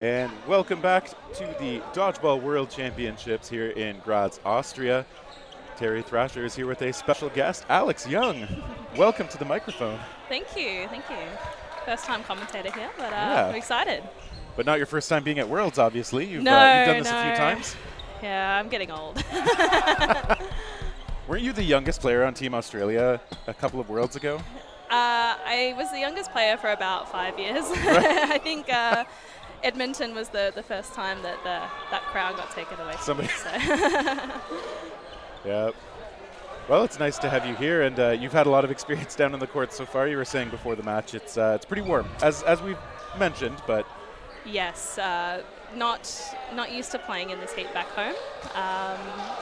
And welcome back to the Dodgeball World Championships here in Graz, Austria. Terry Thrasher is here with a special guest, Alex Young. Welcome to the microphone. Thank you. First time commentator here, but Yeah. I'm excited. But not your first time being at Worlds, obviously. You've No, done this a no. few times. Yeah, I'm getting old. Weren't you the youngest player on Team Australia a couple of Worlds ago? I was the youngest player for about 5 years. Right. I think Edmonton was the first time that that crown got taken away from me. So. Yeah. Well, it's nice to have you here, and you've had a lot of experience down on the court so far. You were saying before the match, it's pretty warm, as we've mentioned, but Yes, not used to playing in this heat back home.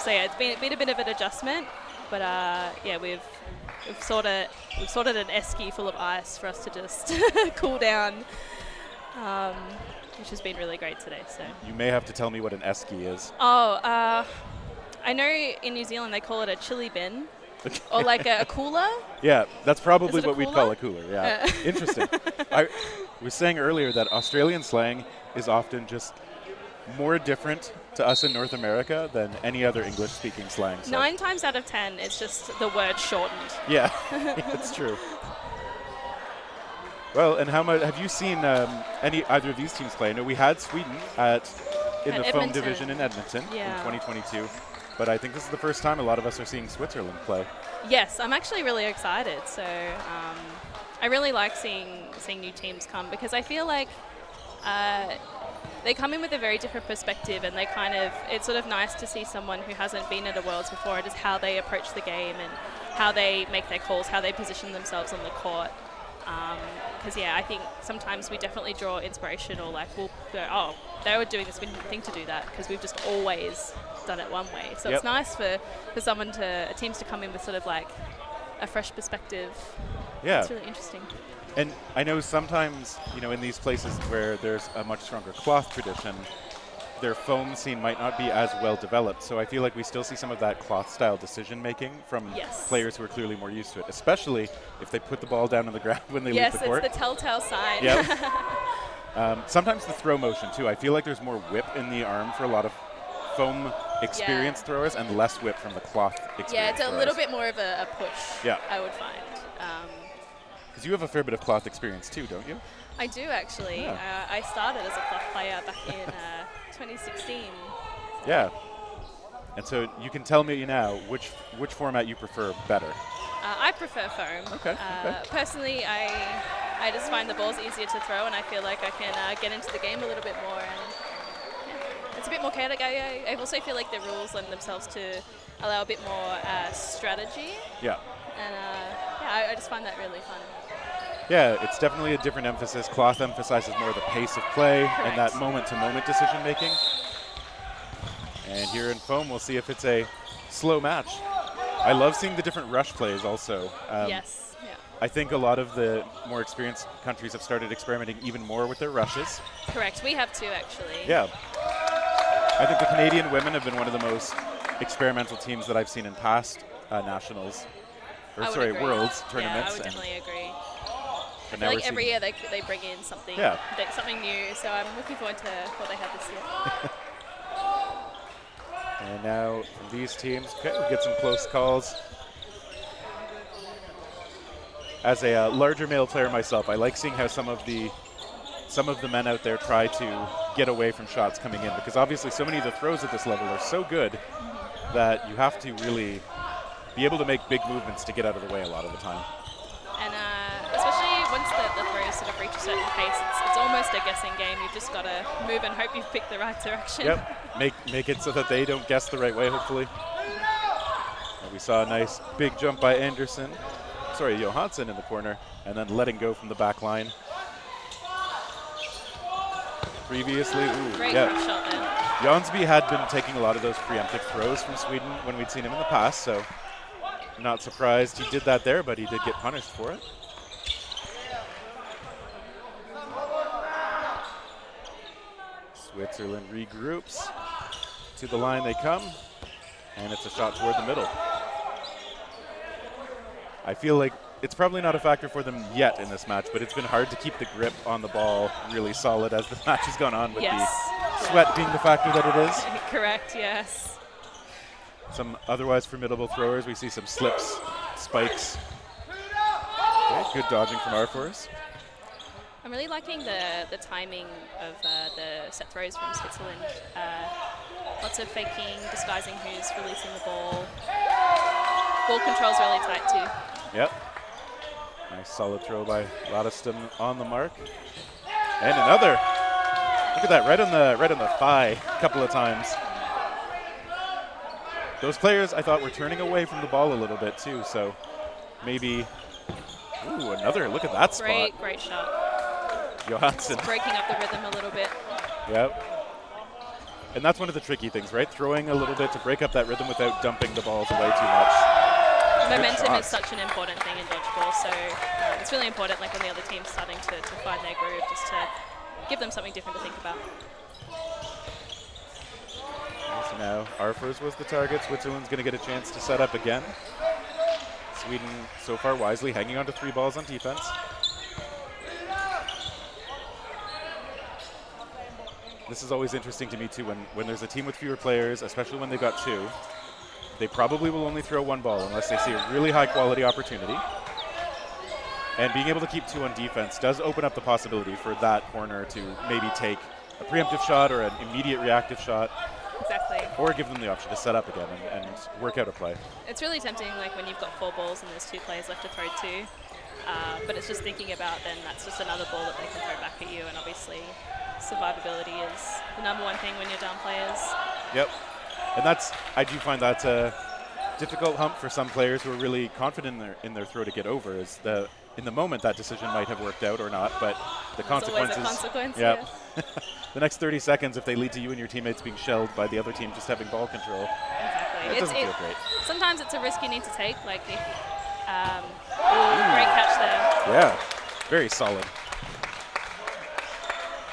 So yeah, it's been a bit of an adjustment, but yeah, we've sorted an esky full of ice for us to just cool down, which has been really great today. So you may have to tell me what an esky is. oh, I know in New Zealand they call it a chili bin. Or like a cooler? Yeah, that's probably what we'd cooler? call a cooler, yeah. Interesting. I was saying earlier that Australian slang is often just more different to us in North America than any other English-speaking slang. So. 9 times out of 10, it's just the word shortened. Yeah, it's true. Well, and how much have you seen either of these teams play? I know we had Sweden in the foam Edmonton. division in Edmonton in 2022. But I think this is the first time a lot of us are seeing Switzerland play. Yes, I'm actually really excited. So I really like seeing new teams come because I feel like they come in with a very different perspective, and it's sort of nice to see someone who hasn't been at a Worlds before, just how they approach the game and how they make their calls, how they position themselves on the court. Because I think sometimes we definitely draw inspiration, or like we'll go, oh, they were doing this, we didn't think to do that, because we've just always done it one way. So It's nice for teams to come in with sort of like a fresh perspective. Yeah. It's really interesting. And I know sometimes, in these places where there's a much stronger cloth tradition, their foam scene might not be as well developed. So I feel like we still see some of that cloth-style decision-making from players who are clearly more used to it, especially if they put the ball down on the ground when they leave the court. Yes, it's the telltale sign. Yeah. Sometimes the throw motion, too. I feel like there's more whip in the arm for a lot of foam experienced throwers and less whip from the cloth experienced Yeah, it's a throwers. little bit more of a push, I would find. Because you have a fair bit of cloth experience, too, don't you? I do, actually. Yeah. I started as a cloth player back in 2016. Yeah. And so you can tell me now which format you prefer better. I prefer foam. Okay. Personally, I just find the balls easier to throw, and I feel like I can get into the game a little bit more. And it's a bit more chaotic. I also feel like the rules lend themselves to allow a bit more strategy. Yeah. And I just find that really fun. Yeah, it's definitely a different emphasis. Cloth emphasizes more the pace of play and that moment-to-moment decision-making. And here in foam, we'll see if it's a slow match. I love seeing the different rush plays also. Yes. Yeah. I think a lot of the more experienced countries have started experimenting even more with their rushes. Correct. We have too, actually. Yeah. I think the Canadian women have been one of the most experimental teams that I've seen in past nationals. Worlds tournaments. Yeah, I would definitely agree. But I feel like every year they bring in something new, so I'm looking forward to what they have this year. And now from these teams, we get some close calls. As a larger male player myself, I like seeing how some of the men out there try to get away from shots coming in, because obviously so many of the throws at this level are so good that you have to really be able to make big movements to get out of the way a lot of the time. And especially once the throws sort of reach a certain pace, it's almost a guessing game. You've just got to move and hope you've picked the right direction. Yep, make it so that they don't guess the right way, hopefully. And we saw a nice big jump by Johansson in the corner, and then letting go from the back line. Previously, Great shot there. Jonsby had been taking a lot of those preemptive throws from Sweden when we'd seen him in the past, so not surprised he did that there, but he did get punished for it. Switzerland regroups. To the line they come, and it's a shot toward the middle. I feel like it's probably not a factor for them yet in this match, but it's been hard to keep the grip on the ball really solid as the match has gone on, with the sweat being the factor that it is. Correct, yes. Some otherwise formidable throwers. We see some slips, spikes. Okay, good dodging from Arforce. I'm really liking the timing of the set throws from Switzerland. Lots of faking, disguising who's releasing the ball. Ball control's really tight too. Yep. Nice solid throw by Ladiston on the mark. And another. Look at that, right on the thigh a couple of times. Those players, I thought, were turning away from the ball a little bit too, so maybe. Ooh, another. Look at that spot. Great shot. Johansson. Just breaking up the rhythm a little bit. Yep. And that's one of the tricky things, right? Throwing a little bit to break up that rhythm without dumping the balls away too much. Momentum is such an important thing in dodgeball, so it's really important, like when the other team's starting to find their groove, just to give them something different to think about. So now Arforce was the target. Switzerland's going to get a chance to set up again. Sweden so far wisely hanging on to 3 balls on defense. This is always interesting to me too when there's a team with fewer players, especially when they've got 2. They probably will only throw 1 ball unless they see a really high quality opportunity. And being able to keep 2 on defense does open up the possibility for that corner to maybe take a preemptive shot or an immediate reactive shot. Exactly. Or give them the option to set up again and work out a play. It's really tempting, like when you've got 4 balls and there's 2 players left to throw to. But it's just thinking about then that's just another ball that they can throw back at you, and obviously survivability is the #1 thing when you're down players. Yep. And I do find that's a difficult hump for some players who are really confident in their throw to get over. Is in the moment that decision might have worked out or not, but the consequences. Always a consequence. Yep. Yeah. The next 30 seconds, if they lead to you and your teammates being shelled by the other team just having ball control, exactly. It doesn't feel great. Sometimes it's a risk you need to take. Like, if, great catch there. Yeah, very solid.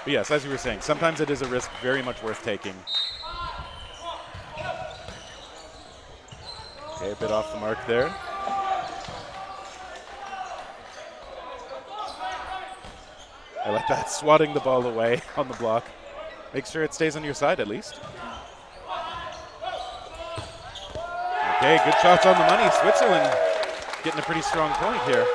But yes, as you were saying, sometimes it is a risk very much worth taking. Okay, a bit off the mark there. I like that, swatting the ball away on the block. Make sure it stays on your side at least. Okay, good shots on the money. Switzerland getting a pretty strong point here.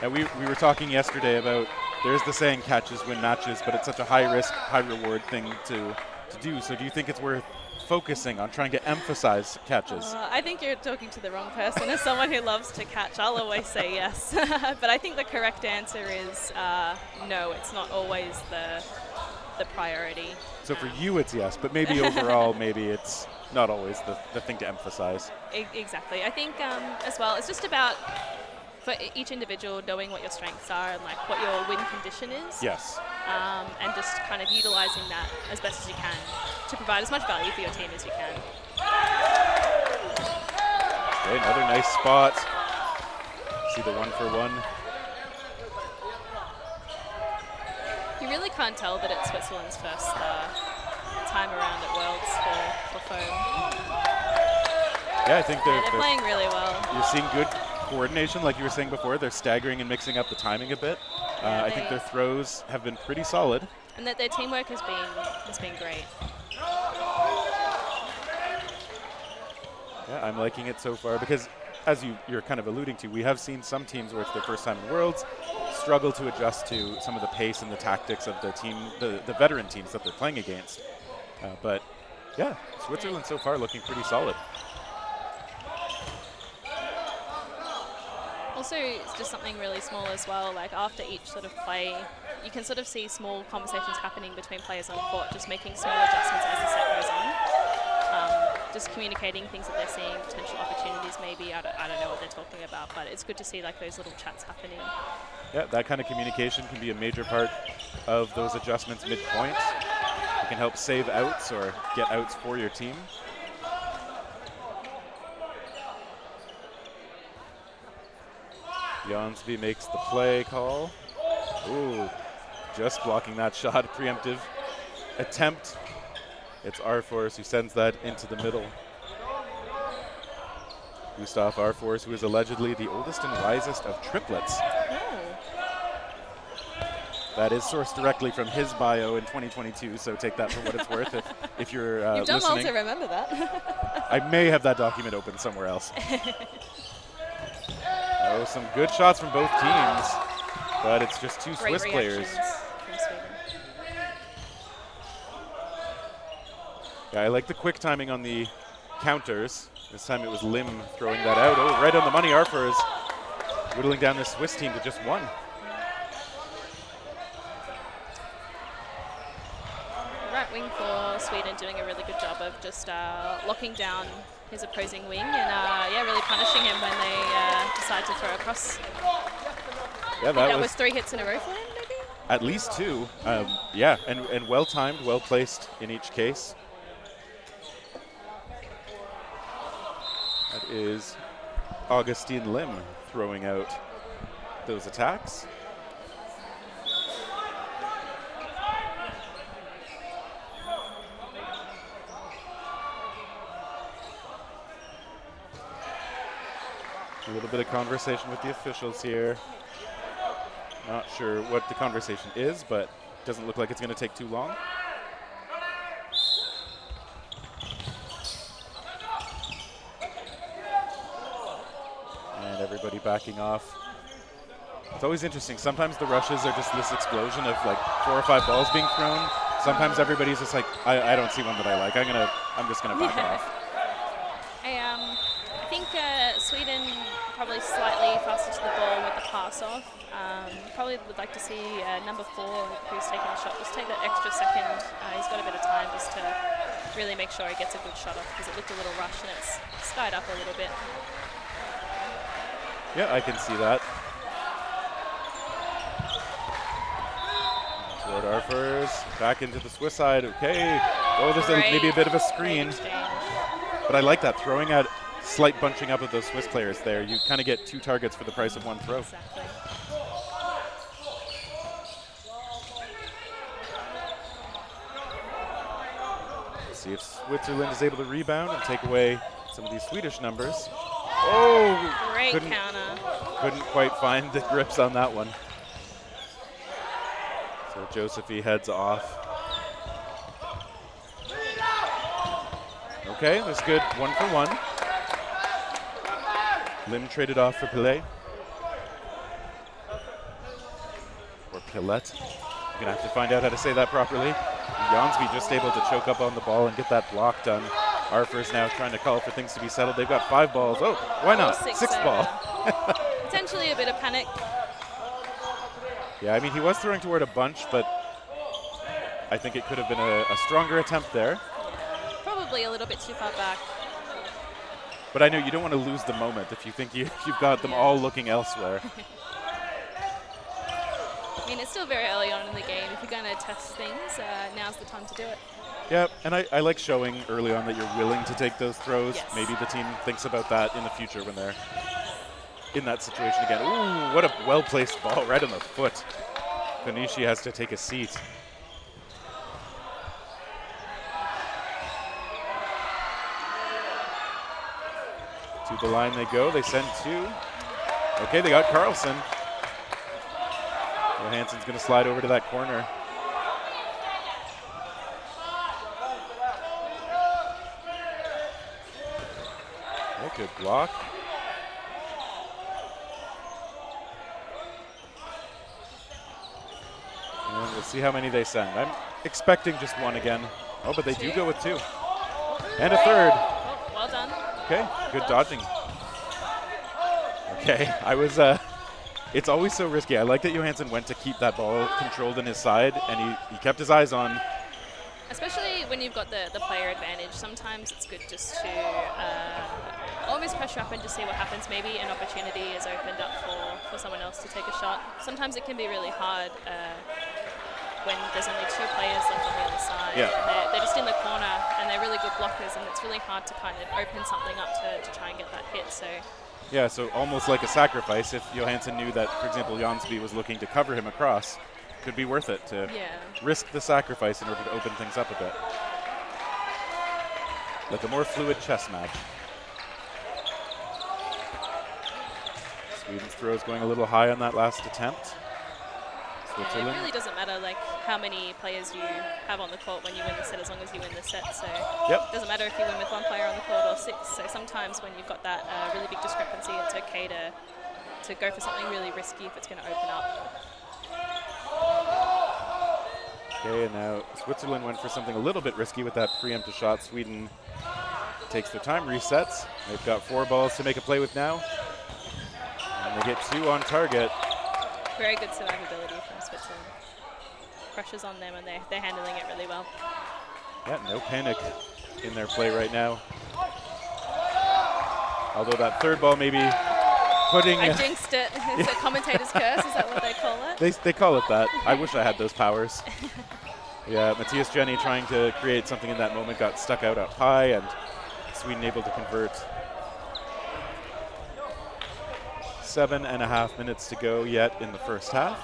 And we were talking yesterday about, there's the saying catches win matches, but it's such a high risk, high reward thing to do. So do you think it's worth focusing on trying to emphasize catches? I think you're talking to the wrong person. As someone who loves to catch, I'll always say yes. But I think the correct answer is no, it's not always the priority. So for you it's yes, but maybe overall maybe it's not always the thing to emphasize. Exactly. I think as well, it's just about for each individual knowing what your strengths are and like what your win condition is. Yes. And just kind of utilizing that as best as you can to provide as much value for your team as you can. Okay, another nice spot. See the 1-for-1. You really can't tell that it's Switzerland's first time around at Worlds for foam. Yeah, I think they're playing really well. You're seeing good coordination, like you were saying before. They're staggering and mixing up the timing a bit. I think their throws have been pretty solid. And that their teamwork has been great. Yeah, I'm liking it so far because, as you're kind of alluding to, we have seen some teams where it's their first time in Worlds struggle to adjust to some of the pace and the tactics of the team, the veteran teams that they're playing against. But yeah, Switzerland so far looking pretty solid. Also, it's just something really small as well. Like after each sort of play, you can sort of see small conversations happening between players on the court, just making small adjustments as the set goes on. Just communicating things that they're seeing, potential opportunities maybe. I don't know what they're talking about, but it's good to see like those little chats happening. Yeah, that kind of communication can be a major part of those adjustments mid-point. It can help save outs or get outs for your team. Jonsby makes the play call. Ooh, just blocking that shot, preemptive attempt. It's Arforce who sends that into the middle. Gustav Arfors, who is allegedly the oldest and wisest of triplets. That is sourced directly from his bio in 2022, so take that for what it's worth if you're You've done listening. well to remember that. I may have that document open somewhere else. Oh, some good shots from both teams, but it's just two Great Swiss players. from Sweden. Yeah, I like the quick timing on the counters. This time it was Lim throwing that out. Oh, right on the money. Arfors whittling down the Swiss team to just one. Right wing for Sweden doing a really good job of just locking down his opposing wing and yeah, really punishing him when they decide to throw across. Yeah, that was 3 hits in a row for him, maybe? At least 2. Yeah, and well timed, well placed in each case. That is Augustine Lim throwing out those attacks. A little bit of conversation with the officials here. Not sure what the conversation is, but doesn't look like it's going to take too long. And everybody backing off. It's always interesting. Sometimes the rushes are just this explosion of like 4 or 5 balls being thrown. Sometimes everybody's just like, I don't see one that I like. I'm just gonna back off. I think Sweden probably slightly faster to the ball with the pass off. Probably would like to see number 4, who's taking the shot, just take that extra second. He's got a bit of time just to really make sure he gets a good shot off, because it looked a little rushed and it's skied up a little bit. Yeah, I can see that. Toward Arfors, back into the Swiss side. Okay. Oh, there's maybe a bit of a screen. But I like that, throwing out slight bunching up of those Swiss players there. You kind of get 2 targets for the price of 1 throw. Exactly. See if Switzerland is able to rebound and take away some of these Swedish numbers. Oh, great counter. Couldn't quite find the grips on that one. So Josephy heads off. Okay, that's good. 1 for 1. Lim traded off for Pillet. Or Pillet. I'm gonna have to find out how to say that properly. Jansby just able to choke up on the ball and get that block done. Arfors now trying to call for things to be settled. They've got 5 balls. Oh, why not? 6th ball. Potentially a bit of panic. Yeah, I mean, he was throwing toward a bunch, but I think it could have been a stronger attempt there. Yeah, probably a little bit too far back. But I know you don't want to lose the moment if you think you've got them all looking elsewhere. I mean, it's still very early on in the game. If you're going to test things, now's the time to do it. Yeah, and I like showing early on that you're willing to take those throws. Yes. Maybe the team thinks about that in the future when they're in that situation again. Ooh, what a well-placed ball right on the foot. Konishi has to take a seat. To the line they go. They send 2. Okay, they got Carlson. Johansson's going to slide over to that corner. Oh, good block. And we'll see how many they send. I'm expecting just 1 again. Oh, but they do go with 2. And a 3rd. Oh, well done. Okay, good dodging. Okay, it's always so risky. I like that Johansson went to keep that ball controlled in his side, and he kept his eyes on. Especially when you've got the player advantage, sometimes it's good just to almost pressure up and just see what happens. Maybe an opportunity is opened up for someone else to take a shot. Sometimes it can be really hard when there's only 2 players left on the other side. Yeah. And they're just in the corner, and they're really good blockers, and it's really hard to kind of open something up to try and get that hit. So. Yeah, so almost like a sacrifice. If Johansson knew that, for example, Jansby was looking to cover him across, could be worth it to risk the sacrifice in order to open things up a bit. Like a more fluid chess match. Sweden's throw is going a little high on that last attempt. Yeah, it really doesn't matter like how many players you have on the court when you win the set, as long as you win the set. So Yep. it doesn't matter if you win with one player on the court or 6. So sometimes when you've got that really big discrepancy, it's okay to go for something really risky if it's going to open up. Okay, and now Switzerland went for something a little bit risky with that preemptive shot. Sweden takes their time, resets. They've got 4 balls to make a play with now. And they get 2 on target. Very good survivability from Switzerland. Pressure's on them and they're handling it really well. Yeah, no panic in their play right now. Although that third ball maybe putting... I jinxed it. It's a commentator's curse, is that what they call it? They call it that. I wish I had those powers. Yeah, Matthias Jenny trying to create something in that moment, got stuck out up high, and Sweden able to convert. 7.5 minutes to go yet in the first half.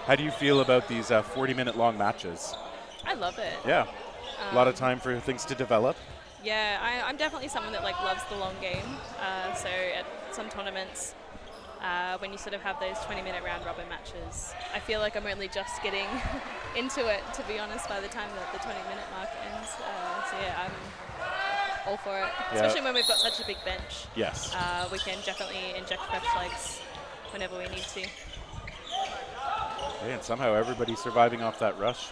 How do you feel about these 40-minute long matches? I love it. Yeah, a lot of time for things to develop. Yeah, I'm definitely someone that loves the long game. So at some tournaments, when you sort of have those 20-minute round robin matches, I feel like I'm only just getting into it, to be honest, by the time that the 20-minute mark ends. So yeah, I'm all for it, especially when we've got such a big bench. Yes. We can definitely inject fresh legs whenever we need to. Okay, and somehow everybody's surviving off that rush.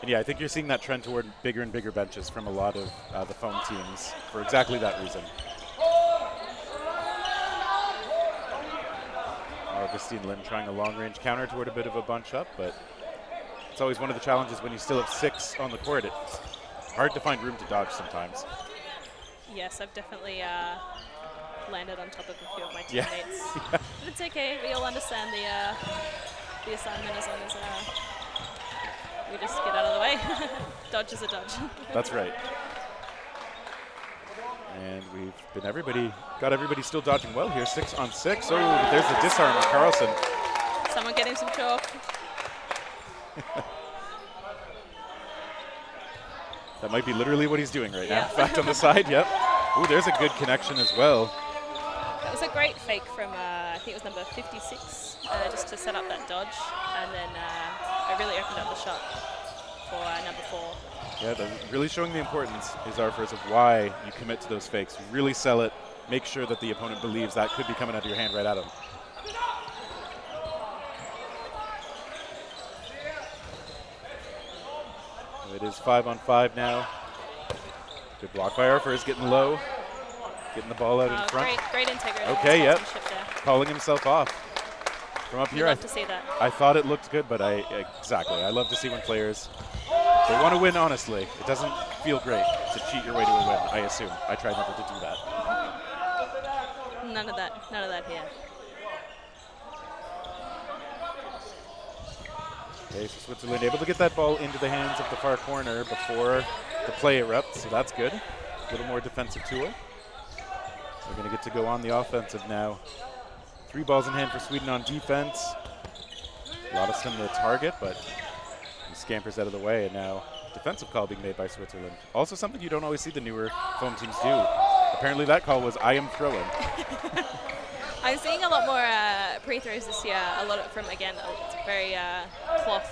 And yeah, I think you're seeing that trend toward bigger and bigger benches from a lot of the foam teams for exactly that reason. Augustine Lim trying a long-range counter toward a bit of a bunch up, but it's always one of the challenges when you still have 6 on the court. It's hard to find room to dodge sometimes. Yes, I've definitely landed on top of a few of my teammates. Yeah. But it's okay. We all understand the assignment as long as we just get out of the way. Dodge is a dodge. That's right. And we've got everybody still dodging well here. 6 on 6. Oh, but there's the disarm of Carlson. Someone getting some chalk. That might be literally what he's doing right now. Back on the side, yep. Ooh, there's a good connection as well. That was a great fake from, I think it was number 56, just to set up that dodge. And then it really opened up the shot for number 4. Yeah, really showing the importance is Arfers of why you commit to those fakes. Really sell it. Make sure that the opponent believes that could be coming out of your hand right at him. It is 5 on 5 now. Good block by Arfers, getting low. Getting the ball out in front. Great integrity. Okay, yep. Calling himself off. From up here, love to see that. I thought it looked good, but exactly. I love to see when players, they want to win honestly. It doesn't feel great to cheat your way to a win, I assume. I try never to do that. None of that here. Okay, so Switzerland able to get that ball into the hands of the far corner before the play erupts, so that's good. A little more defensive tool. We're going to get to go on the offensive now. 3 balls in hand for Sweden on defense. Lodeston the target, but he scampers out of the way, and now defensive call being made by Switzerland. Also something you don't always see the newer foam teams do. Apparently that call was I am throwing. I'm seeing a lot more pre-throws this year, a lot from, again, it's a very cloth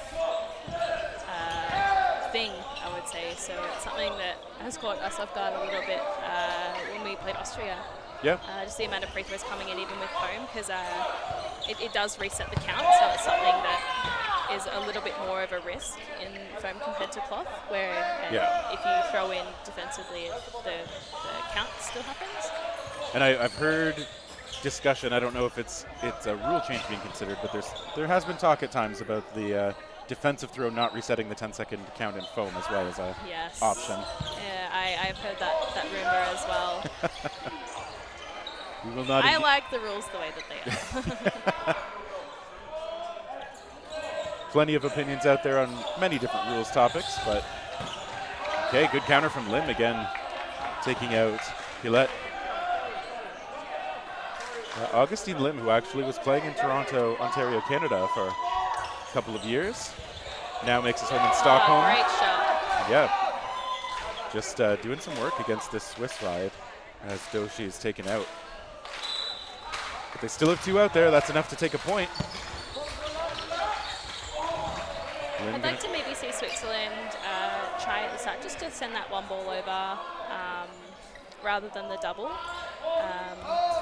thing, I would say. So it's something that has caught us off guard a little bit when we played Austria. Yeah. Just the amount of free throws coming in even with foam, because it does reset the count, so it's something that is a little bit more of a risk in foam compared to cloth, where if you throw in defensively, the count still happens. And I've heard discussion, I don't know if it's a rule change being considered, but there has been talk at times about the defensive throw not resetting the 10-second count in foam as well as a option. Yeah, I've heard that rumor as well. We will not I like the rules the way that they are. Plenty of opinions out there on many different rules topics, but okay, good counter from Lim again, taking out Gillette. Augustine Lim, who actually was playing in Toronto, Ontario, Canada for a couple of years, now makes his home in Stockholm. Great shot. Yeah, just doing some work against this Swiss side as Doshi is taken out. They still have 2 out there. That's enough to take a point. I'd like to maybe see Switzerland try at the start just to send that one ball over rather than the double,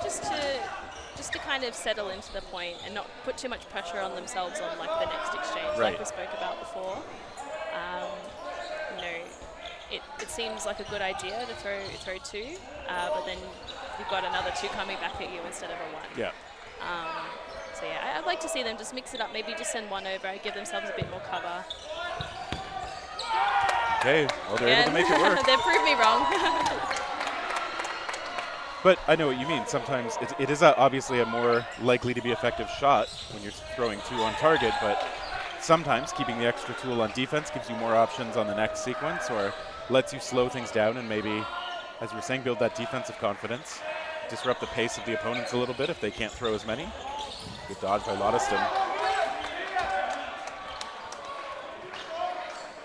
just to kind of settle into the point and not put too much pressure on themselves on like the next exchange, Right. like we spoke about before. You know, it seems like a good idea to throw 2, but then you've got another 2 coming back at you instead of a 1. Yeah. So yeah, I'd like to see them just mix it up, maybe just send 1 over, give themselves a bit more cover. Okay, well, they're able to make it work. They've proved me wrong. But I know what you mean. Sometimes it is obviously a more likely to be effective shot when you're throwing 2 on target, but sometimes keeping the extra tool on defense gives you more options on the next sequence or lets you slow things down and maybe, as you were saying, build that defensive confidence, disrupt the pace of the opponents a little bit if they can't throw as many. Good dodge by Lottiston.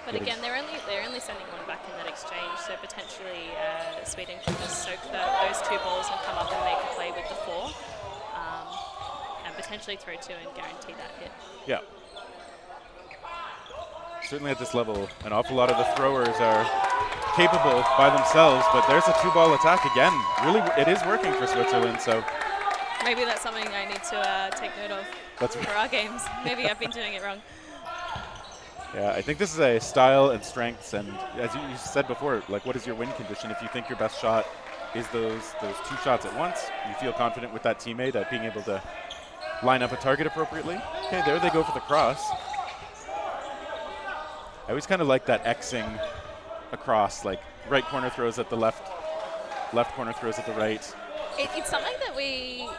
But again, they're only sending 1 back in that exchange, so potentially Sweden can just soak those 2 balls and come up and make a play with the 4, and potentially throw 2 and guarantee that hit. Yeah. Certainly at this level, an awful lot of the throwers are capable by themselves, but there's a 2-ball attack again. Really, it is working for Switzerland, so. Maybe that's something I need to take note of for our games. Maybe I've been doing it wrong. Yeah, I think this is a style and strengths, and as you said before, like what is your win condition? If you think your best shot is those 2 shots at once, you feel confident with that teammate at being able to line up a target appropriately. Okay, there they go for the cross. I always kind of like that Xing across, like right corner throws at the left corner throws at the right. It's something that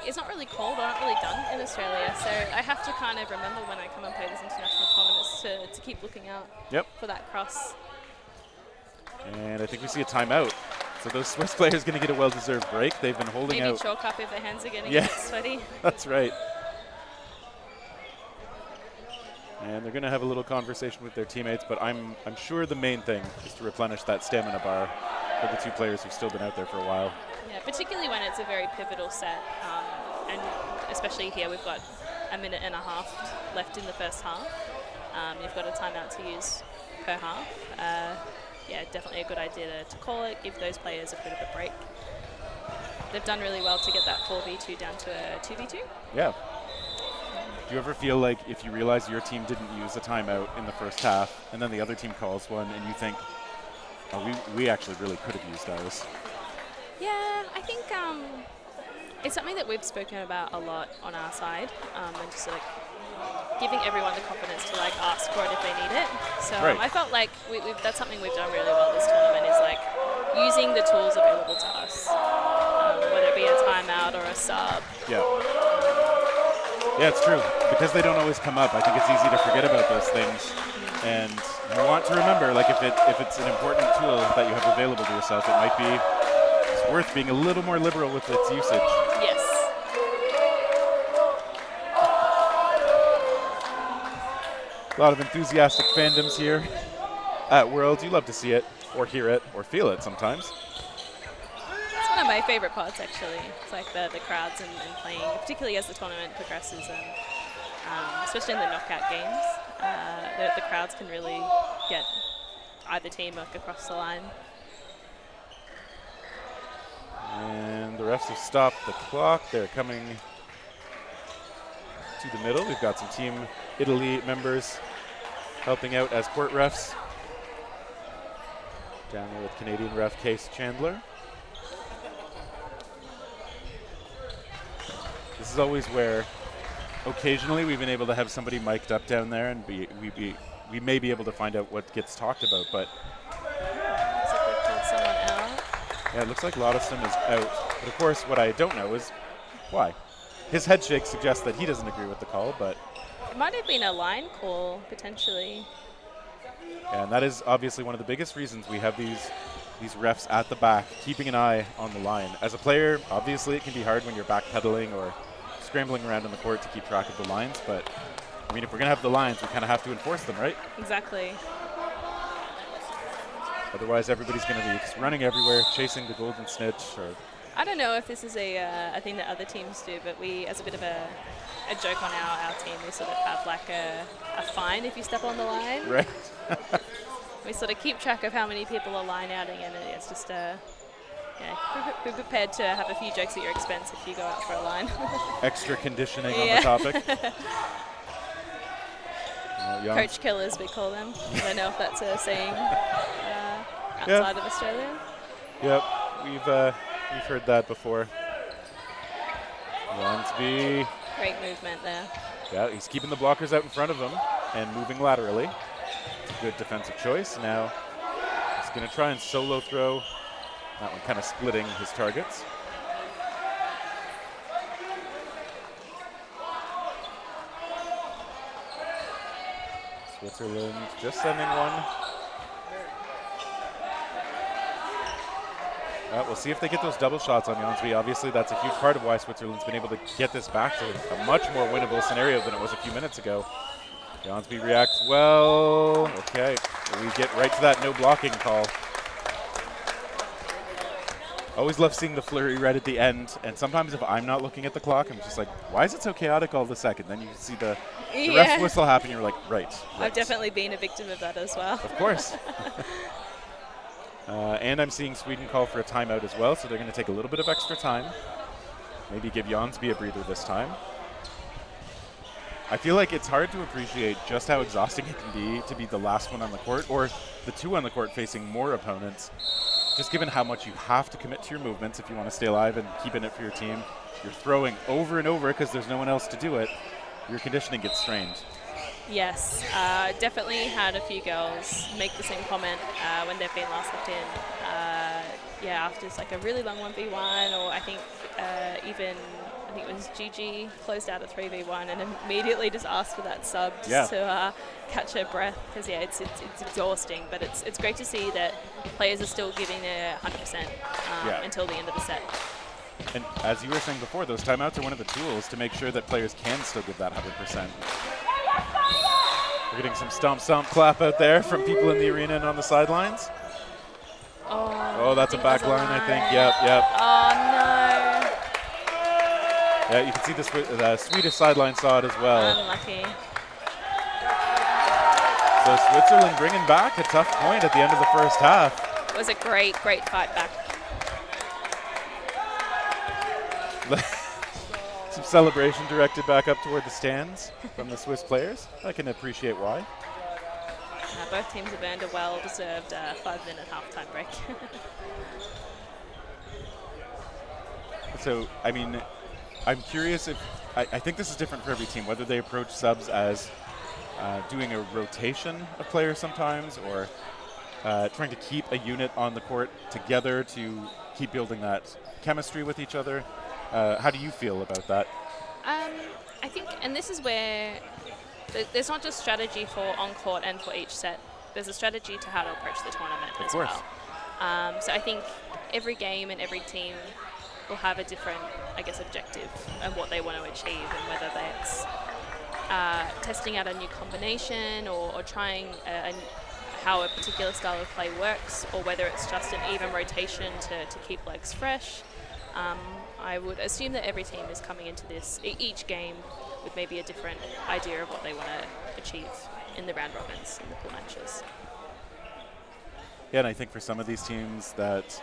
it's not really called or not really done in Australia, so I have to kind of remember when I come and play these international tournaments to keep looking out for that cross. And I think we see a timeout. So those Swiss players going to get a well-deserved break. They've been holding out. Maybe chalk up if their hands are getting a bit sweaty. That's right. And they're going to have a little conversation with their teammates, but I'm sure the main thing is to replenish that stamina bar for the 2 players who've still been out there for a while. Yeah, particularly when it's a very pivotal set, and especially here we've got a minute and a half left in the first half. You've got a timeout to use per half. Yeah, definitely a good idea to call it, give those players a bit of a break. They've done really well to get that 4v2 down to a 2v2. Yeah. Do you ever feel like if you realize your team didn't use a timeout in the first half and then the other team calls one and you think, oh, we actually really could have used ours? Yeah, I think it's something that we've spoken about a lot on our side, and just like giving everyone the confidence to like ask for it if they need it. So I felt like that's something we've done really well this tournament, is like using the tools available to us, whether it be a timeout or a sub. Yeah. Yeah, it's true. Because they don't always come up, I think it's easy to forget about those things. And you want to remember, like if it's an important tool that you have available to yourself, it might be worth being a little more liberal with its usage. Yes. A lot of enthusiastic fandoms here at Worlds. You love to see it, or hear it, or feel it sometimes. It's one of my favorite parts, actually. It's like the crowds and playing, particularly as the tournament progresses, and especially in the knockout games. The crowds can really get either team like across the line. And the refs have stopped the clock. They're coming to the middle. We've got some Team Italy members helping out as court refs. Down there with Canadian ref Case Chandler. This is always where occasionally we've been able to have somebody mic'd up down there, and we may be able to find out what gets talked about, but Looks like we've called someone out. yeah, it looks like Lottiston is out. But of course, what I don't know is why. His head shake suggests that he doesn't agree with the call, but It might have been a line call, potentially. and that is obviously one of the biggest reasons we have these refs at the back, keeping an eye on the line. As a player, obviously it can be hard when you're backpedaling or scrambling around on the court to keep track of the lines, but I mean, if we're going to have the lines, we kind of have to enforce them, right? Exactly. Otherwise, everybody's going to be just running everywhere, chasing the golden snitch or I don't know if this is a thing that other teams do, but we, as a bit of a joke on our team, we sort of have like a fine if you step on the line. Right. We sort of keep track of how many people are line outing, and it's just be prepared to have a few jokes at your expense if you go out for a line. Extra conditioning on the topic. Coach killers, we call them. I don't know if that's a saying outside of Australia. Yep, we've heard that before. Lonsby. Great movement there. Yeah, he's keeping the blockers out in front of him and moving laterally. It's a good defensive choice. Now he's going to try and solo throw. That one kind of splitting his targets. Switzerland just sending one. We'll see if they get those double shots on Jonsby. Obviously, that's a huge part of why Switzerland's been able to get this back to a much more winnable scenario than it was a few minutes ago. Jonsby reacts well. Okay, we get right to that no blocking call. Always love seeing the flurry right at the end, and sometimes if I'm not looking at the clock, I'm just like, why is it so chaotic all of a second? Then you see the ref's whistle happen, you're like, right. I've definitely been a victim of that as well. Of course. And I'm seeing Sweden call for a timeout as well, so they're going to take a little bit of extra time. Maybe give Jonsby a breather this time. I feel like it's hard to appreciate just how exhausting it can be to be the last one on the court, or the two on the court facing more opponents. Just given how much you have to commit to your movements if you want to stay alive and keep in it for your team. You're throwing over and over because there's no one else to do it. Your conditioning gets strained. Yes, definitely had a few girls make the same comment when they've been last left in. After it's like a really long 1v1, or I think it was Gigi closed out a 3v1 and immediately just asked for that sub just to catch her breath, because it's exhausting, but it's great to see that players are still giving their 100% until the end of the set. And as you were saying before, those timeouts are one of the tools to make sure that players can still give that 100%. We're getting some stomp clap out there from people in the arena and on the sidelines. Oh, that's a back line, I think. Yep. Oh, no. Yeah, you can see the Swedish sideline saw it as well. Unlucky. So Switzerland bringing back a tough point at the end of the first half. It was a great fight back. Some celebration directed back up toward the stands from the Swiss players. I can appreciate why. Both teams have earned a well-deserved 5-minute halftime break. So, I mean, I'm curious if, I think this is different for every team, whether they approach subs as doing a rotation of players sometimes, or trying to keep a unit on the court together to keep building that chemistry with each other. How do you feel about that? I think, and this is where there's not just strategy for on-court and for each set. There's a strategy to how to approach the tournament as well. So I think every game and every team will have a different, objective of what they want to achieve, and whether that's testing out a new combination or trying how a particular style of play works, or whether it's just an even rotation to keep legs fresh. I would assume that every team is coming into this, each game, with maybe a different idea of what they want to achieve in the round robins, in the pool matches. Yeah, and I think for some of these teams that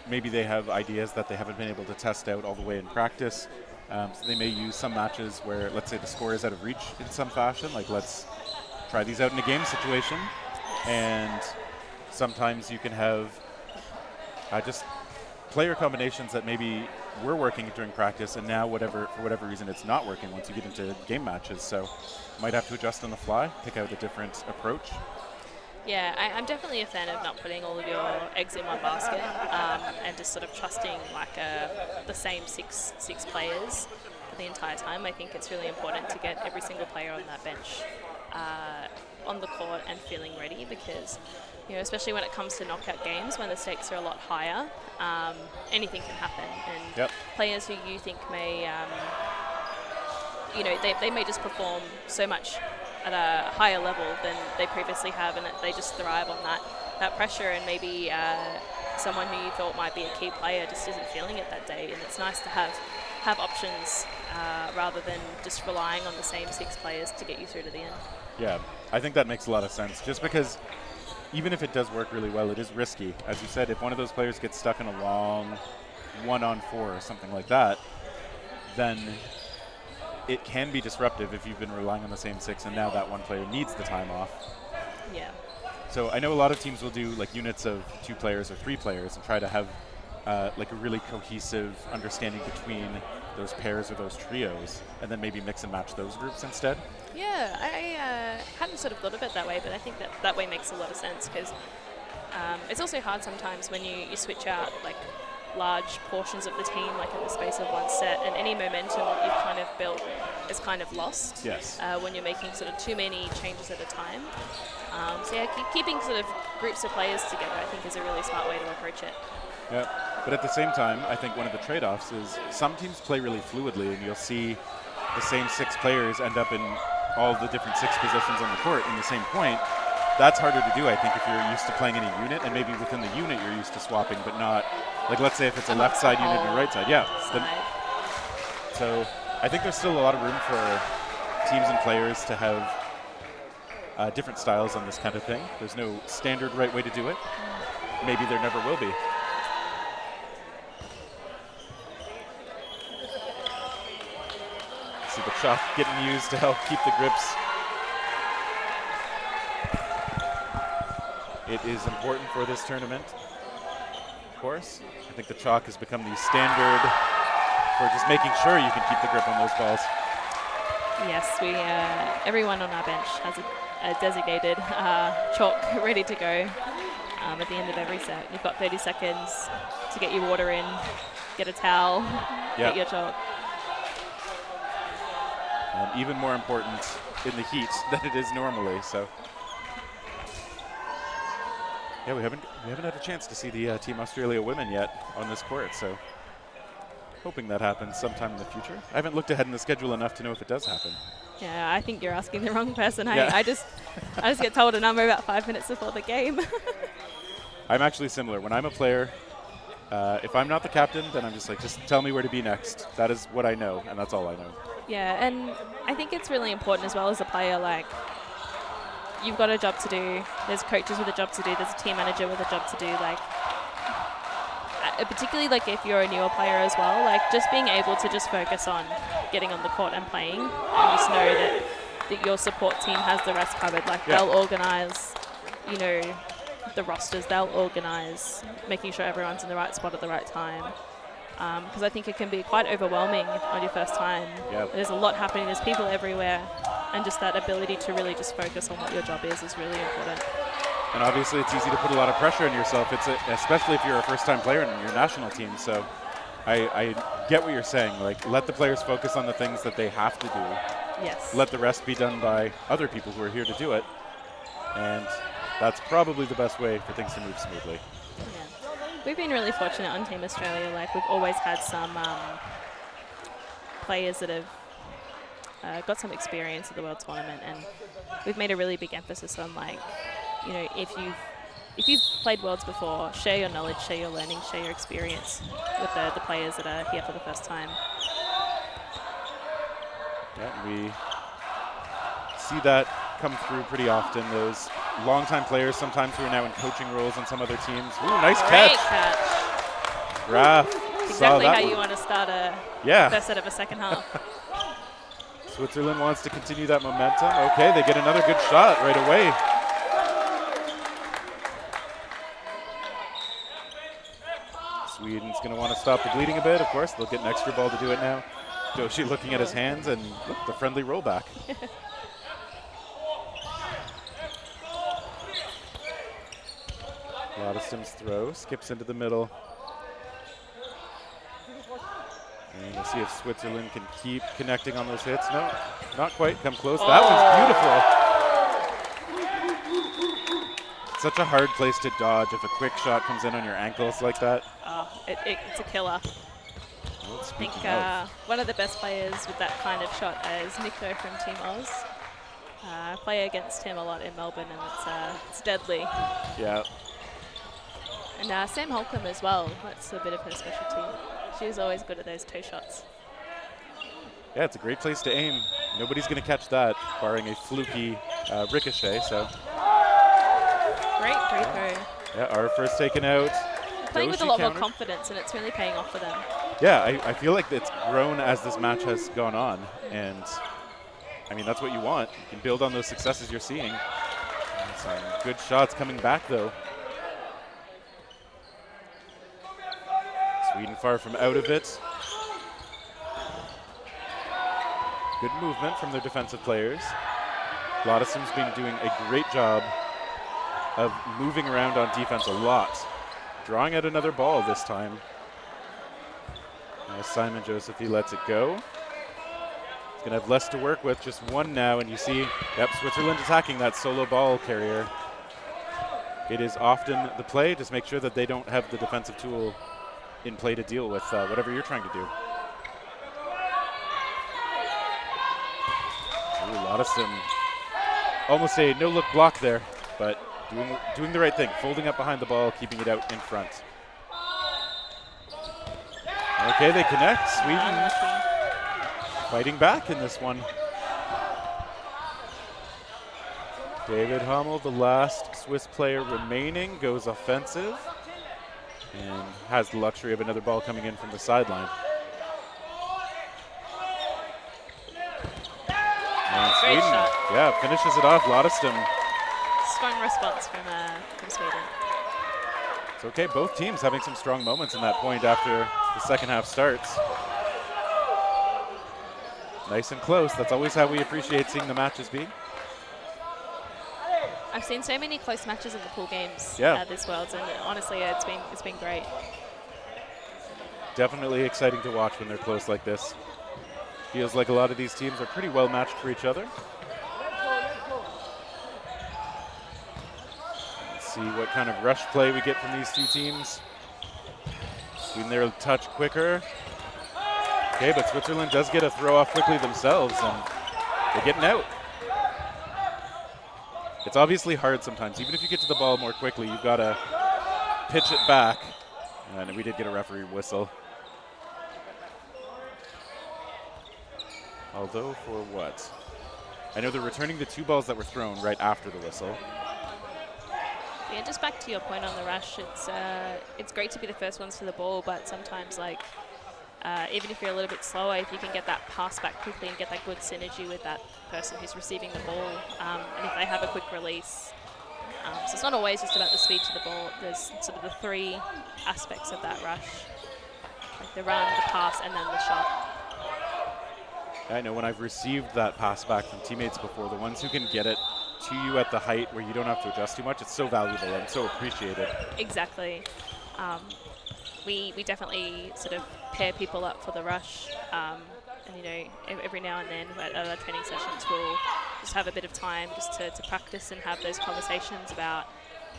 maybe they have ideas that they haven't been able to test out all the way in practice. So they may use some matches where, let's say, the score is out of reach in some fashion, like let's try these out in a game situation. And sometimes you can have just player combinations that maybe were working during practice, and now for whatever reason it's not working once you get into game matches. So might have to adjust on the fly, pick out a different approach. Yeah, I'm definitely a fan of not putting all of your eggs in one basket, and just sort of trusting the same six players for the entire time. I think it's really important to get every single player on that bench on the court and feeling ready, because especially when it comes to knockout games, when the stakes are a lot higher, anything can happen, and players who you think may they may just perform so much at a higher level than they previously have, and they just thrive on that pressure, and maybe someone who you thought might be a key player just isn't feeling it that day, and it's nice to have options rather than just relying on the same 6 players to get you through to the end. Yeah, I think that makes a lot of sense. Just because even if it does work really well, it is risky. As you said, if one of those players gets stuck in a long 1-on-4 or something like that, then it can be disruptive if you've been relying on the same 6 and now that one player needs the time off. Yeah. So I know a lot of teams will do like units of 2 players or 3 players and try to have like a really cohesive understanding between those pairs or those trios, and then maybe mix and match those groups instead. Yeah, I hadn't sort of thought of it that way, but I think that way makes a lot of sense, because it's also hard sometimes when you switch out like large portions of the team, like in the space of one set, and any momentum that you've kind of built is kind of lost. Yes. When you're making sort of too many changes at a time. So yeah, keeping sort of groups of players together, I think, is a really smart way to approach it. Yeah, but at the same time, I think one of the trade-offs is some teams play really fluidly, and you'll see the same 6 players end up in all the different 6 positions on the court in the same point. That's harder to do, I think, if you're used to playing in a unit, and maybe within the unit you're used to swapping, but not, like let's say if it's a left side unit and a right side. Yeah. So I think there's still a lot of room for teams and players to have different styles on this kind of thing. There's no standard right way to do it. Maybe there never will be. See the chalk getting used to help keep the grips. It is important for this tournament, of course. I think the chalk has become the standard for just making sure you can keep the grip on those balls. Yes, everyone on our bench has a designated chalk ready to go at the end of every set. You've got 30 seconds to get your water in, get a towel, get your chalk. And even more important in the heat than it is normally. So, yeah, we haven't had a chance to see the Team Australia women yet on this court. So, hoping that happens sometime in the future. I haven't looked ahead in the schedule enough to know if it does happen. Yeah, I think you're asking the wrong person. Yeah. I just get told a number about 5 minutes before the game. I'm actually similar. When I'm a player, if I'm not the captain, then I'm just like, just tell me where to be next. That is what I know, and that's all I know. Yeah, and I think it's really important as well as a player, like, you've got a job to do, there's coaches with a job to do, there's a team manager with a job to do, like, particularly like if you're a newer player as well, like just being able to just focus on getting on the court and playing, and just know that your support team has the rest covered. Like they'll organise, the rosters, they'll organise making sure everyone's in the right spot at the right time. Because I think it can be quite overwhelming on your first time. Yep. There's a lot happening, there's people everywhere, and just that ability to really just focus on what your job is really important. And obviously it's easy to put a lot of pressure on yourself, especially if you're a first-time player in your national team. So I get what you're saying. Like, let the players focus on the things that they have to do. Yes. Let the rest be done by other people who are here to do it. And that's probably the best way for things to move smoothly. Yeah. We've been really fortunate on Team Australia. Like, we've always had some players that have got some experience at the World Tournament, and we've made a really big emphasis on, like, if you've played Worlds before, share your knowledge, share your learning, share your experience with the players that are here for the first time. Yeah, we see that come through pretty often. Those longtime players, sometimes who are now in coaching roles on some other teams. Ooh, nice Great catch. Graf. Exactly how you want to start a first set of a second half. Switzerland wants to continue that momentum. Okay, they get another good shot right away. Sweden's going to want to stop the bleeding a bit, of course. They'll get an extra ball to do it now. Doshi looking at his hands, and look, the friendly rollback. Ladiston's throw skips into the middle. And we'll see if Switzerland can keep connecting on those hits. No, not quite. Come close. That one's beautiful. Such a hard place to dodge if a quick shot comes in on your ankles like that. Oh, it's a killer. Well, I think one of the best players with that kind of shot is Nico from Team Oz. I play against him a lot in Melbourne, and it's deadly. Yeah. And Sam Holcomb as well. That's a bit of her specialty. She's always good at those toe shots. Yeah, it's a great place to aim. Nobody's going to catch that, barring a fluky ricochet. So Great free throw. yeah, our first taken out. Playing with a Doshi lot countered. more confidence, and it's really paying off for them. Yeah, I feel like it's grown as this match has gone on, and I mean that's what you want. You can build on those successes you're seeing. And some good shots coming back though. Sweden far from out of it. Good movement from their defensive players. Lotteson's been doing a great job of moving around on defense a lot. Drawing out another ball this time. As Simon Josephy lets it go. He's going to have less to work with, just one now, and you see, yep, Switzerland attacking that solo ball carrier. It is often the play, just make sure that they don't have the defensive tool in play to deal with whatever you're trying to do. Ooh, Lottison, almost a no-look block there, but doing the right thing, folding up behind the ball, keeping it out in front. Okay, they connect. Sweden fighting back in this one. David Hummel, the last Swiss player remaining, goes offensive and has the luxury of another ball coming in from the sideline. And Great Sweden, shot. yeah, finishes it off. Lotteston. Strong response from Sweden. It's okay, both teams having some strong moments in that point after the second half starts. Nice and close. That's always how we appreciate seeing the matches be. I've seen so many close matches in the pool games this Worlds, and honestly, it's been great. Definitely exciting to watch when they're close like this. Feels like a lot of these teams are pretty well matched for each other. Let's see what kind of rush play we get from these two teams. Sweden there a touch quicker. Okay, but Switzerland does get a throw off quickly themselves, and they're getting out. It's obviously hard sometimes. Even if you get to the ball more quickly, you've got to pitch it back. And we did get a referee whistle. Although for what? I know they're returning the two balls that were thrown right after the whistle. Yeah, just back to your point on the rush, it's great to be the first ones to the ball, but sometimes even if you're a little bit slower, if you can get that pass back quickly and get that good synergy with that person who's receiving the ball, and if they have a quick release. So it's not always just about the speed to the ball. There's sort of the three aspects of that rush, like the run, the pass, and then the shot. I know when I've received that pass back from teammates before, the ones who can get it to you at the height where you don't have to adjust too much, it's so valuable and so appreciated. Exactly. We definitely sort of pair people up for the rush, and every now and then at our training sessions we'll just have a bit of time just to practice and have those conversations about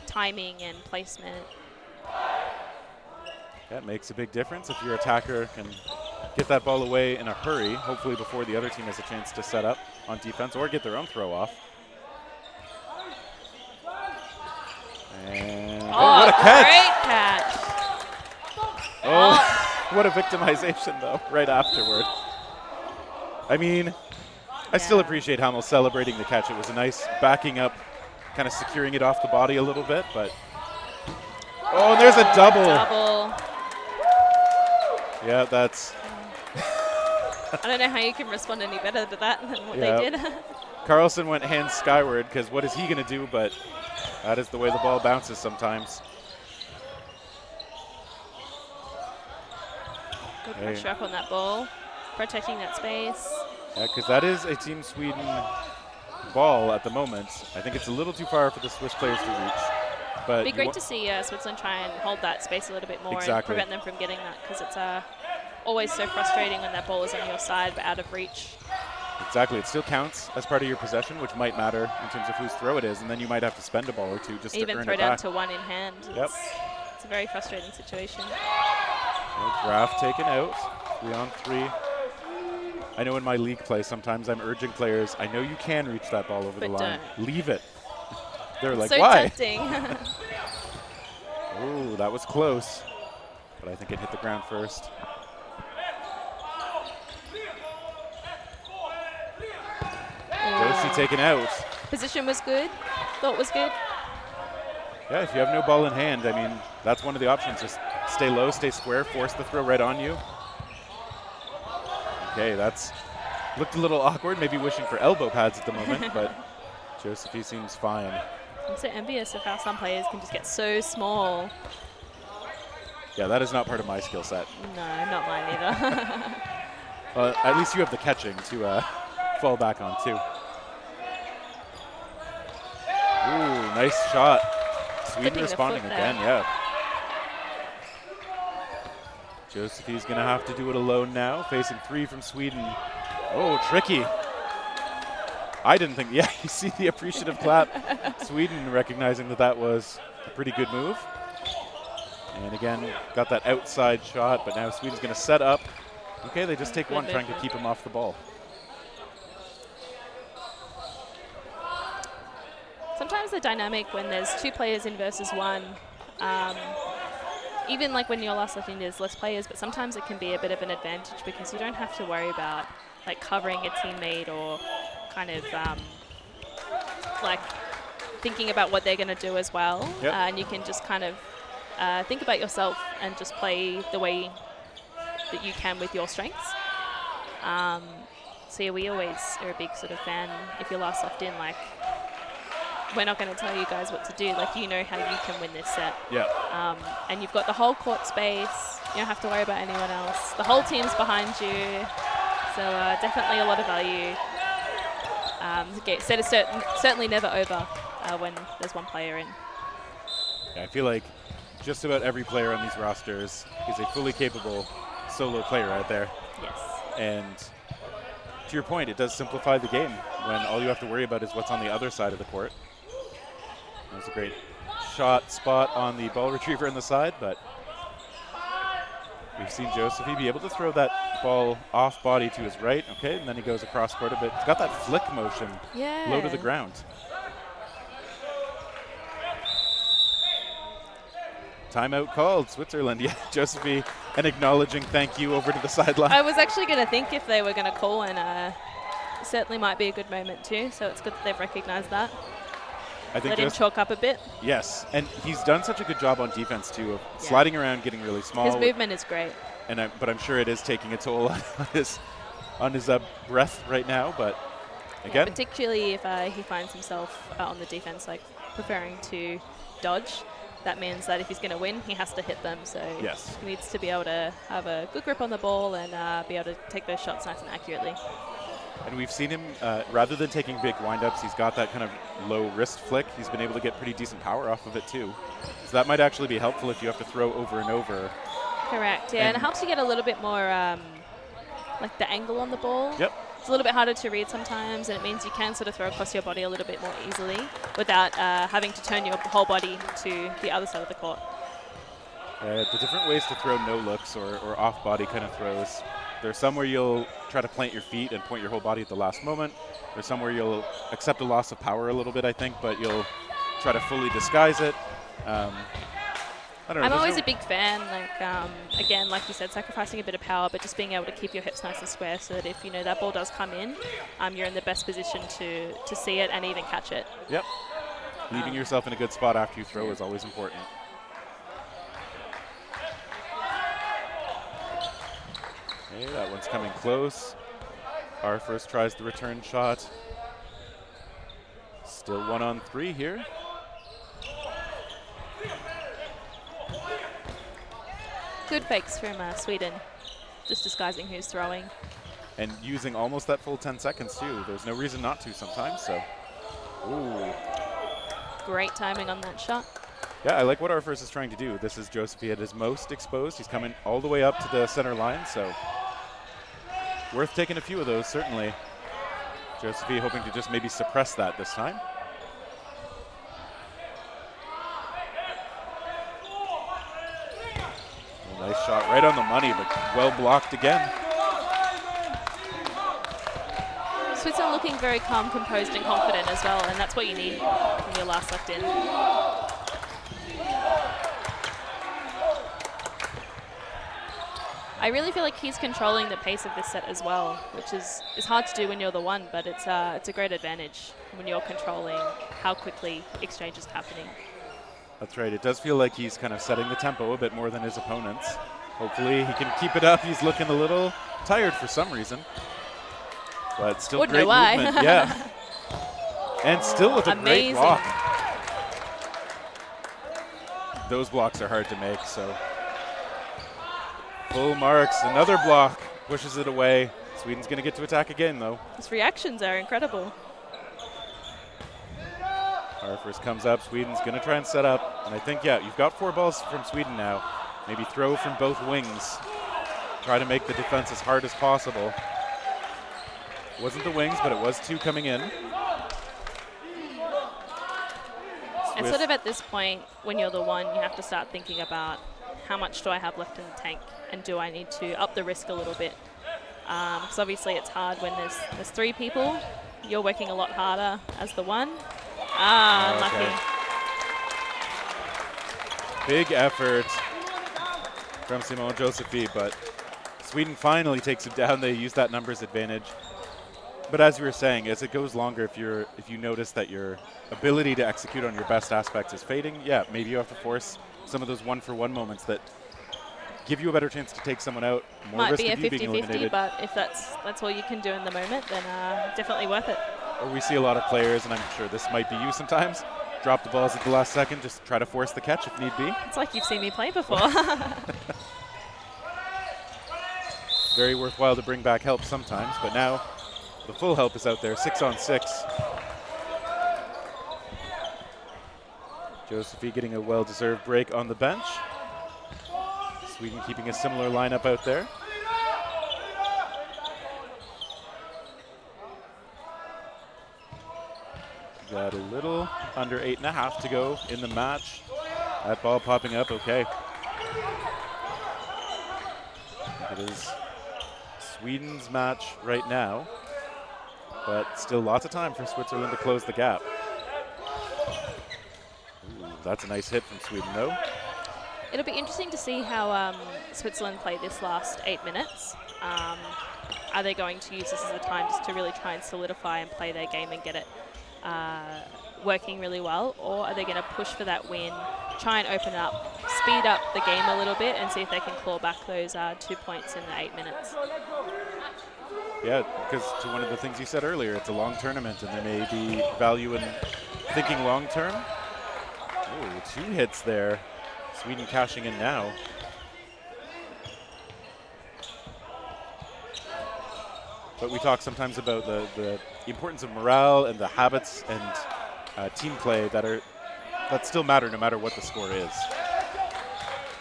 timing and placement. That makes a big difference if your attacker can get that ball away in a hurry, hopefully before the other team has a chance to set up on defense or get their own throw off. And what a catch! Great catch! Oh, what a victimization, though, right afterward. I mean, I still appreciate Hummel celebrating the catch. It was a nice backing up, kind of securing it off the body a little bit, but... Oh, and there's a double. Yeah, that's... I don't know how you can respond any better to that than what they did. Carlson went hands skyward, because what is he going to do, but that is the way the ball bounces sometimes. Good pressure up on that ball, protecting that space. Yeah, because that is a Team Sweden ball at the moment. I think it's a little too far for the Swiss players to reach. But it'd be great to see Switzerland try and hold that space a little bit more and prevent them from getting that, because it's always so frustrating when that ball is on your side but out of reach. Exactly. It still counts as part of your possession, which might matter in terms of whose throw it is, and then you might have to spend a ball or two just to earn it back. Even throw down to one in hand. Yep. It's a very frustrating situation. Graf taken out, 3-on-3. I know in my league play sometimes I'm urging players, I know you can reach that ball over the line. Don't. Leave it. They're like, so why? tempting. Ooh, that was close. But I think it hit the ground first. Josie taken out. Position was good. Thought was good. Yeah, if you have no ball in hand, I mean, that's one of the options. Just stay low, stay square, force the throw right on you. Okay, that's looked a little awkward, maybe wishing for elbow pads at the moment, but Josephine seems fine. I'm so envious of how some players can just get so small. Yeah, that is not part of my skill set. No, not mine either. Well, at least you have the catching to fall back on, too. Ooh, nice shot. Sweden responding again, yeah. Josephine's going to have to do it alone now, facing 3 from Sweden. Oh, tricky. I didn't think, yeah, you see the appreciative clap. Sweden recognizing that that was a pretty good move. And again, got that outside shot, but now Sweden's going to set up. Okay, they just take one, trying to keep him off the ball. Sometimes the dynamic when there's 2 players in versus 1, even like when you're last left in, there's less players, but sometimes it can be a bit of an advantage because you don't have to worry about like covering a teammate or kind of like thinking about what they're going to do as well. Yep. And you can just kind of think about yourself and just play the way that you can with your strengths. So yeah, we always are a big sort of fan, if you're last left in, like, we're not going to tell you guys what to do. Like, you know how you can win this set. Yeah. And you've got the whole court space. You don't have to worry about anyone else. The whole team's behind you. So definitely a lot of value. The set is certainly never over when there's 1 player in. Yeah, I feel like just about every player on these rosters is a fully capable solo player out there. Yes. And to your point, it does simplify the game when all you have to worry about is what's on the other side of the court. That was a great shot spot on the ball retriever on the side, but we've seen Josephine be able to throw that ball off body to his right. Okay, and then he goes across court a bit. He's got that flick motion low to the ground. Timeout called, Switzerland. Yeah, Josephine, an acknowledging thank you over to the sideline. I was actually going to think if they were going to call, and certainly might be a good moment too, so it's good that they've recognized that. I think let him chalk up a bit. Yes, and he's done such a good job on defense too, of sliding around, getting really small. His movement is great. And but I'm sure it is taking a toll on his breath right now. But again, particularly if he finds himself on the defense, like preferring to dodge. That means that if he's going to win, he has to hit them. So yes, he needs to be able to have a good grip on the ball and be able to take those shots nice and accurately. And we've seen him, rather than taking big windups, he's got that kind of low wrist flick. He's been able to get pretty decent power off of it too. So that might actually be helpful if you have to throw over and over. Correct, yeah, and it helps you get a little bit more like the angle on the ball. Yep. It's a little bit harder to read sometimes, and it means you can sort of throw across your body a little bit more easily without having to turn your whole body to the other side of the court. The different ways to throw no looks or off body kind of throws. There's some where you'll try to plant your feet and point your whole body at the last moment. There's some where you'll accept a loss of power a little bit, I think, but you'll try to fully disguise it. I don't know. I'm always a big fan, like, again, like you said, sacrificing a bit of power, but just being able to keep your hips nice and square so that if, you know, that ball does come in, you're in the best position to see it and even catch it. Yep. Leaving yourself in a good spot after you throw is always important. Okay, that one's coming close. Our first tries the return shot. Still 1-on-3 here. Good fakes from Sweden, just disguising who's throwing. And using almost that full 10 seconds too. There's no reason not to sometimes, so. Ooh. Great timing on that shot. Yeah, I like what our first is trying to do. This is Josephine at his most exposed. He's coming all the way up to the center line, so worth taking a few of those, certainly. Josephine hoping to just maybe suppress that this time. A nice shot right on the money, but well blocked again. Switzerland looking very calm, composed, and confident as well, and that's what you need when you're last left in. I really feel like he's controlling the pace of this set as well, which is hard to do when you're the one, but it's a great advantage when you're controlling how quickly exchange is happening. That's right. It does feel like he's kind of setting the tempo a bit more than his opponents. Hopefully he can keep it up. He's looking a little tired for some reason, but still Wouldn't great know why. movement. Yeah, and still with a great Amazing. block. Those blocks are hard to make, so full marks. Another block pushes it away. Sweden's going to get to attack again, though. His reactions are incredible. Harfors comes up. Sweden's going to try and set up. And I think, yeah, you've got 4 balls from Sweden now. Maybe throw from both wings. Try to make the defense as hard as possible. Wasn't the wings, but it was 2 coming in. And sort of at this point, when you're the one, you have to start thinking about how much do I have left in the tank, and do I need to up the risk a little bit? Because obviously it's hard when there's 3 people. You're working a lot harder as the one. Unlucky. Big effort from Simone Josephi, but Sweden finally takes it down. They use that numbers advantage. But as you were saying, as it goes longer, if you notice that your ability to execute on your best aspects is fading, yeah, maybe you have to force some of those 1-for-1 moments that give you a better chance to take someone out. More Might risk be a of you being 50-50, eliminated. but if that's all you can do in the moment, then definitely worth it. Or we see a lot of players, and I'm sure this might be you sometimes, drop the balls at the last second, just try to force the catch if need be. It's like you've seen me play before. Very worthwhile to bring back help sometimes, but now the full help is out there, 6-on-6. Josephi getting a well-deserved break on the bench. Sweden keeping a similar lineup out there. Got a little under 8.5 to go in the match. That ball popping up, okay. It is Sweden's match right now, but still lots of time for Switzerland to close the gap. Ooh, that's a nice hit from Sweden, though. It'll be interesting to see how Switzerland play this last 8 minutes. Are they going to use this as a time just to really try and solidify and play their game and get it working really well, or are they going to push for that win, try and open up, speed up the game a little bit, and see if they can claw back those 2 points in the 8 minutes? Yeah, because to one of the things you said earlier, it's a long tournament, and there may be value in thinking long term. Ooh, 2 hits there. Sweden cashing in now. But we talk sometimes about the importance of morale and the habits and team play that still matter no matter what the score is.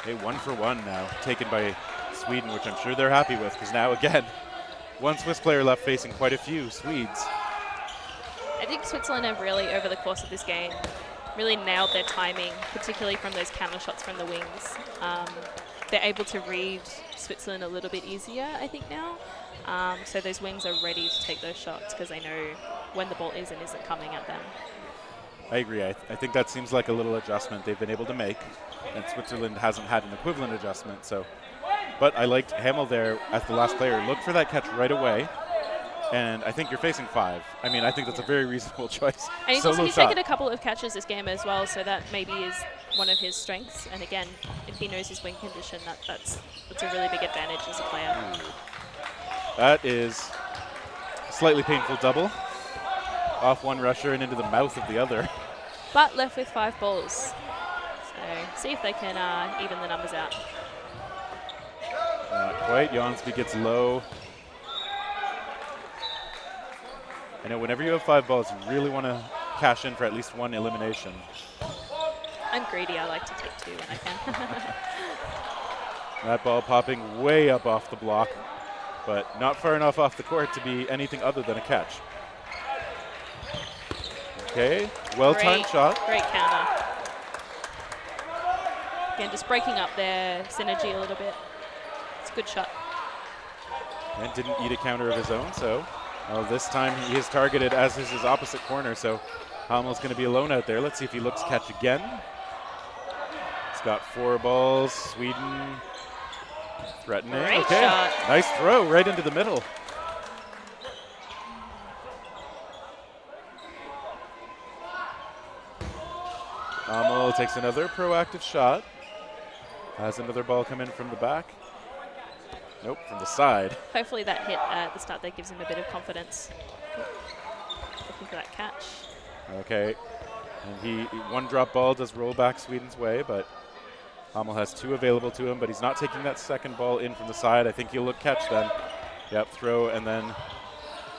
Okay, 1-for-1 now, taken by Sweden, which I'm sure they're happy with, because now again, one Swiss player left facing quite a few Swedes. I think Switzerland have really, over the course of this game, really nailed their timing, particularly from those counter shots from the wings. They're able to read Switzerland a little bit easier, I think, now. So those wings are ready to take those shots because they know when the ball is and isn't coming at them. I agree. I think that seems like a little adjustment they've been able to make, and Switzerland hasn't had an equivalent adjustment. So, but I liked Hamel there as the last player. Look for that catch right away, and I think you're facing 5. I mean, I think that's a very reasonable choice. And he's Solo he's shot. taken a couple of catches this game as well, so that maybe is one of his strengths. And again, if he knows his wing condition, that's a really big advantage as a player. That is a slightly painful double. Off one rusher and into the mouth of the other. But left with 5 balls. So see if they can even the numbers out. Not quite. Jonsby gets low. I know whenever you have 5 balls, you really want to cash in for at least 1 elimination. I'm greedy. I like to take 2 when I can. That ball popping way up off the block, but not far enough off the court to be anything other than a catch. Okay, well-timed shot. Great counter. Again, just breaking up their synergy a little bit. It's a good shot. And didn't eat a counter of his own, so this time he is targeted, as is his opposite corner, so Hamel's going to be alone out there. Let's see if he looks catch again. He's got 4 balls. Sweden Threatening. Great okay. shot. Nice throw right into the middle. Hummel takes another proactive shot. Has another ball come in from the back. Nope, from the side. Hopefully that hit at the start that gives him a bit of confidence. Looking for that catch. Okay. And he one drop ball does roll back Sweden's way, but Hummel has 2 available to him, but he's not taking that second ball in from the side. I think he'll look catch then. Yep, throw and then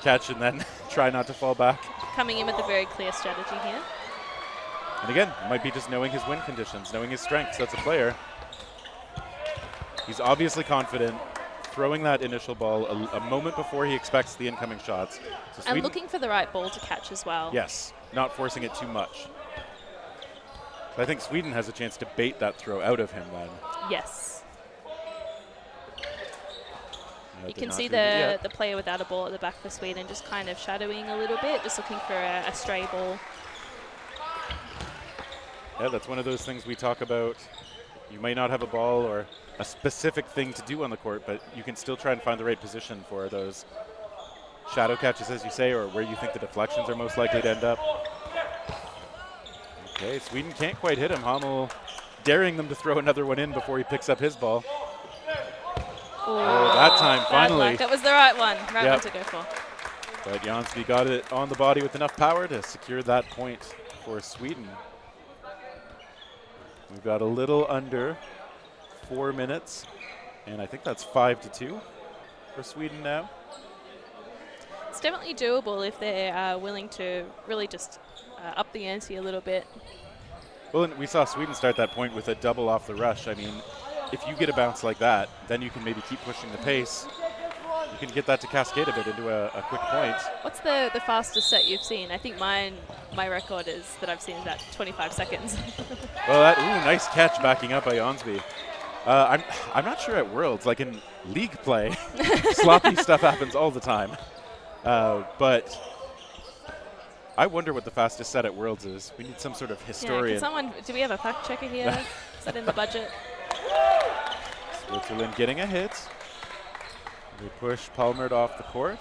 catch and then try not to fall back. Coming in with a very clear strategy here. And again, it might be just knowing his win conditions, knowing his strengths as a player. He's obviously confident, throwing that initial ball a moment before he expects the incoming shots. So And looking for the right ball to catch as well. Yes, not forcing it too much. So I think Sweden has a chance to bait that throw out of him then. Yes. No, You did can not see do that yet. the player without a ball at the back for Sweden just kind of shadowing a little bit, just looking for a stray ball. Yeah, that's one of those things we talk about. You may not have a ball or a specific thing to do on the court, but you can still try and find the right position for those shadow catches, as you say, or where you think the deflections are most likely to end up. Okay, Sweden can't quite hit him. Hummel daring them to throw another one in before he picks up his ball. Oh, that time, Bad finally. luck. That was the right one. Right Yep. one to go for. But Jansby got it on the body with enough power to secure that point for Sweden. We've got a little under 4 minutes, and I think that's 5-2 for Sweden now. It's definitely doable if they're willing to really just up the ante a little bit. Well, and we saw Sweden start that point with a double off the rush. I mean, if you get a bounce like that, then you can maybe keep pushing the pace. You can get that to cascade a bit into a quick point. What's the fastest set you've seen? I think my record is that I've seen about 25 seconds. Well, nice catch backing up by Jansby. I'm not sure at Worlds, like in league play, sloppy stuff happens all the time. But I wonder what the fastest set at Worlds is. We need some sort of historian. Do we have a fact checker here? Is that in the budget? Switzerland getting a hit. They push Palmer off the court.